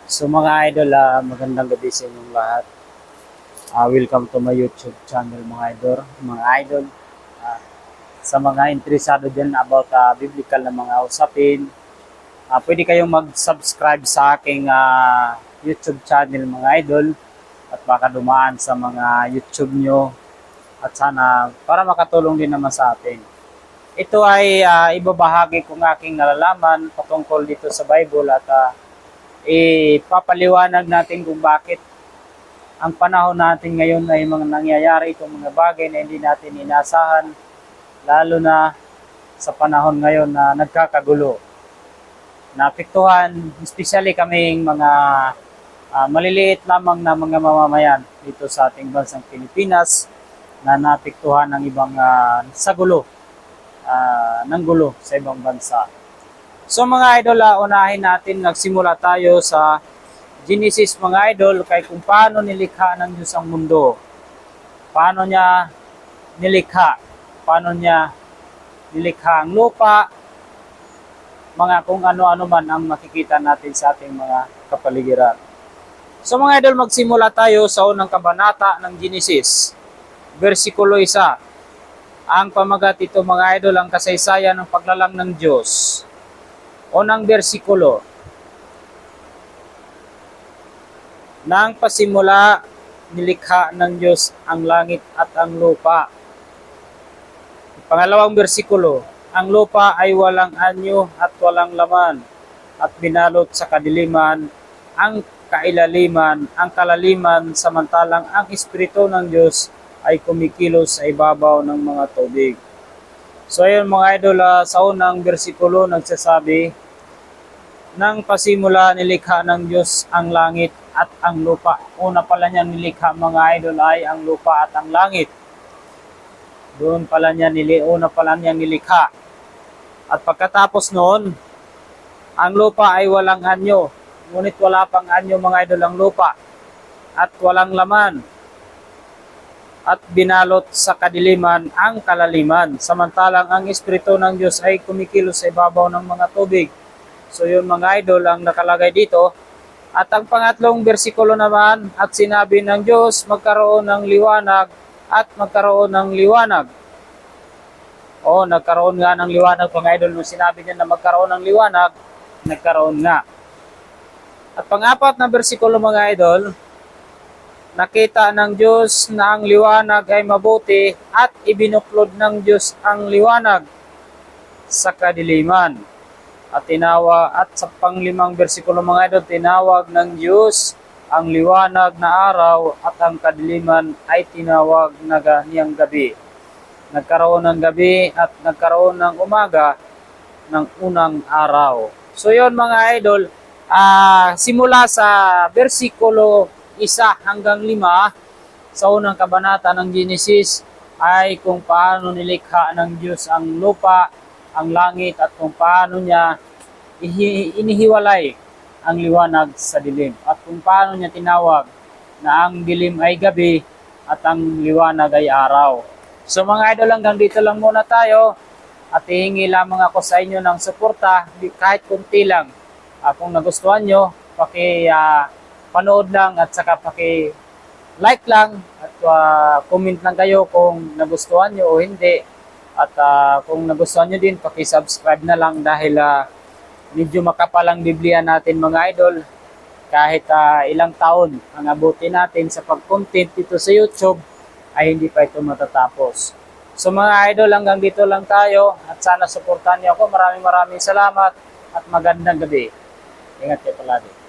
So mga idol, magandang gabi sa inyong lahat. Welcome to my YouTube channel mga idol. Ah, sa mga interesado din about biblical na mga usapin, pwede kayong mag-subscribe sa aking YouTube channel mga idol at baka dumaan sa mga YouTube nyo at sana para makatulong din naman sa atin. Ito ay ibabahagi kong aking nalalaman patungkol dito sa Bible at ipapaliwanag natin kung bakit ang panahon natin ngayon ay mga nangyayari itong mga bagay na hindi natin inasahan, lalo na sa panahon ngayon na nagkakagulo. Naapektuhan, especially kaming mga maliliit lamang na mga mamamayan dito sa ating bansang Pilipinas na naapektuhan ng ibang sa gulo, ng gulo sa ibang bansa. So mga idol, unahin natin, nagsimula tayo sa Genesis mga idol, kay kung paano nilikha ng Diyos ang mundo. Paano niya nilikha, paano niya nilikha ang lupa, mga kung ano-ano man ang makikita natin sa ating mga kapaligiran. So mga idol, magsimula tayo sa unang kabanata ng Genesis, versikulo 1. Ang pamagat ito mga idol, ang kasaysayan ng paglalang ng Diyos. Unang bersikulo. Nang pasimula, nilikha ng Diyos ang langit at ang lupa. Pangalawang bersikulo. Ang lupa ay walang anyo at walang laman, at binalot sa kadiliman ang kailaliman, ang kalaliman, samantalang ang Espiritu ng Diyos ay kumikilos sa ibabaw ng mga tubig. So ayun mga idol, sa unang bersikulo nagsasabi, nang pasimula nilikha ng Diyos ang langit at ang lupa. Una pala niya nilikha mga idol ay ang lupa at ang langit. Doon pala niya una pala niya nilikha. At pagkatapos noon, ang lupa ay walang anyo. Ngunit wala pang anyo mga idol ang lupa. At walang laman. At binalot sa kadiliman ang kalaliman. Samantalang ang Espiritu ng Diyos ay kumikilos sa ibabaw ng mga tubig. So yun mga idol ang nakalagay dito. At ang pangatlong bersikulo naman, at sinabi ng Diyos, magkaroon ng liwanag at magkaroon ng liwanag. O, nagkaroon nga ng liwanag mga idol. Nung sinabi niya na magkaroon ng liwanag, nagkaroon nga. At pang-apat na bersikulo mga idol, nakita ng Diyos na ang liwanag ay mabuti at ibinuklod ng Diyos ang liwanag sa kadiliman. At sa panglimang bersikulo mga idol, tinawag ng Diyos ang liwanag na araw at ang kadiliman ay tinawag na niyang gabi. Nagkaroon ng gabi at nagkaroon ng umaga ng unang araw. So yun mga idol, simula sa bersikulo 1 hanggang 5 sa unang kabanata ng Genesis ay kung paano nilikha ng Diyos ang lupa, ang langit, at kung paano niya inihiwalay ang liwanag sa dilim, at kung paano niya tinawag na ang dilim ay gabi at ang liwanag ay araw. So mga idol, hanggang dito lang muna tayo at hihingi lamang ako sa inyo ng suporta kahit kunti lang. Kung nagustuhan nyo, panood lang at saka like lang at comment lang kayo kung nagustuhan nyo o hindi. At kung nagustuhan nyo din, paki-subscribe na lang dahil medyo makapal ang Biblia natin mga idol. Kahit ilang taon ang abutin natin sa pag-content dito sa YouTube, ay hindi pa ito matatapos. So mga idol, hanggang dito lang tayo at sana suportahan niyo ako. Maraming salamat at magandang gabi. Ingat kayo palagi.